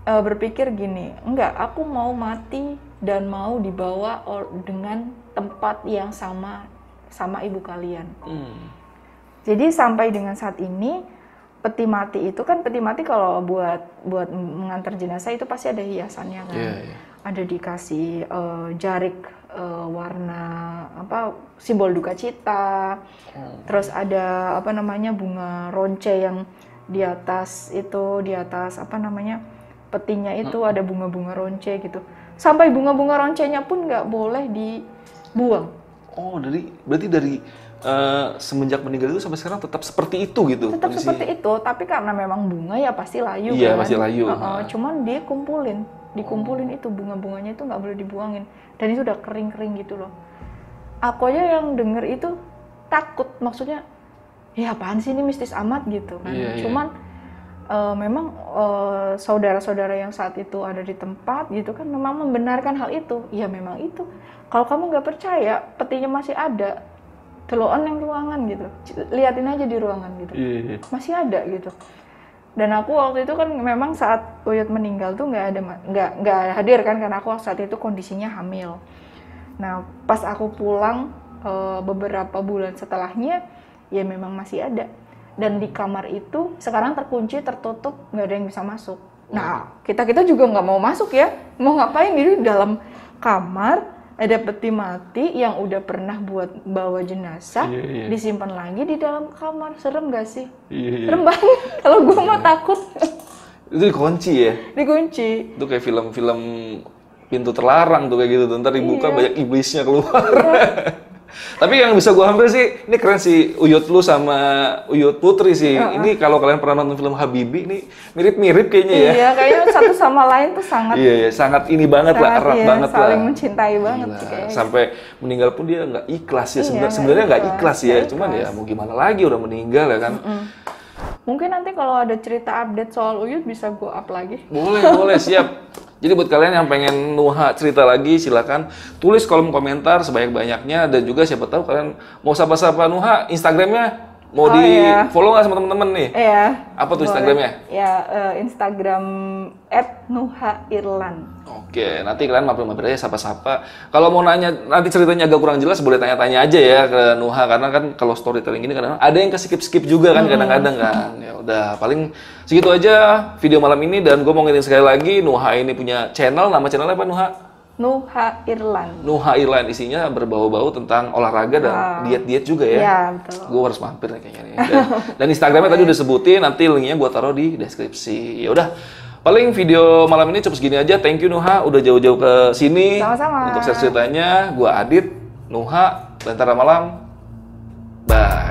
berpikir gini, enggak, aku mau mati dan mau dibawa dengan tempat yang sama ibu kalian. Jadi sampai dengan saat ini peti mati itu kan, peti mati kalau buat mengantar jenazah itu pasti ada hiasannya kan. Ada dikasih jarik warna simbol duka cita. Terus ada bunga ronce yang di atas petinya itu ada bunga-bunga ronce gitu. Sampai bunga-bunga roncenya pun nggak boleh dibuang. Berarti dari semenjak meninggal itu sampai sekarang tetap seperti itu gitu. Tetap kondisi. seperti itu, tapi karena memang bunga ya pasti layu. Iya, kan? pasti layu. Cuman dia dikumpulin itu bunga-bunganya itu nggak boleh dibuangin, dan itu udah kering-kering gitu loh. Aku aja yang denger itu takut, maksudnya ya apaan sih ini mistis amat gitu kan. Iya, Cuman memang saudara-saudara yang saat itu ada di tempat gitu kan memang membenarkan hal itu. Ya memang itu. Kalau kamu nggak percaya, petinya masih ada. Teloan yang ruangan gitu, liatin aja di ruangan gitu, masih ada gitu. Dan aku waktu itu kan memang saat Uyut meninggal tuh nggak hadir kan, karena aku saat itu kondisinya hamil. Nah pas aku pulang beberapa bulan setelahnya, ya memang masih ada. Dan di kamar itu sekarang terkunci, tertutup, nggak ada yang bisa masuk. Nah kita juga nggak mau masuk ya, mau ngapain gitu di dalam kamar. Ada peti mati yang udah pernah buat bawa jenazah, disimpan lagi di dalam kamar. Serem gak sih? Serem banget. Kalau gue mah takut. Itu dikunci ya? Dikunci. Itu kayak film-film pintu terlarang tuh kayak gitu. Ntar dibuka banyak iblisnya keluar. Tapi yang bisa gue ambil sih, ini keren sih Uyut lu sama Uyut Putri sih. Ini kalau kalian pernah nonton film Habibie, ini mirip-mirip kayaknya ya. Iya, kayaknya satu sama lain tuh sangat. Iya, sangat ini banget lah, erat banget lah. Saling mencintai banget sih kayaknya. Sampai meninggal pun dia nggak ikhlas ya. Sebenarnya nggak ikhlas ya. Cuman ya mau gimana lagi, udah meninggal ya kan. Mungkin nanti kalau ada cerita update soal Uyut bisa gue up lagi. Boleh, siap. Jadi buat kalian yang pengen Nuha cerita lagi, silakan tulis kolom komentar sebanyak-banyaknya. Dan juga siapa tahu kalian mau sapa-sapa Nuha, Instagramnya mau follow nggak sama temen-temen nih? Iya. Apa tuh Instagramnya? Ya, Instagram @nuhairlan. Oke, nanti kalian mampir-mampir aja sapa-sapa. Kalau mau nanya, nanti ceritanya agak kurang jelas, boleh tanya-tanya aja ya ke Nuha. Karena kan kalau storytelling ini kadang ada yang ke-skip juga kan kadang-kadang kan. Ya udah, paling segitu aja video malam ini. Dan gue mau ngingetin sekali lagi, Nuha ini punya channel. Nama channelnya apa Nuha? Nuhairlan. Nuhairlan, isinya berbau-bau tentang olahraga dan diet-diet juga ya. Iya, betul. Gue harus mampir nih kayaknya nih. Dan Instagramnya tadi udah sebutin, nanti linknya gue taruh di deskripsi. Ya udah, paling video malam ini cukup segini aja. Thank you Nuha, udah jauh-jauh ke sini. Sama-sama. Untuk share ceritanya, gue Adit, Nuha, Lentera Malam. Bye.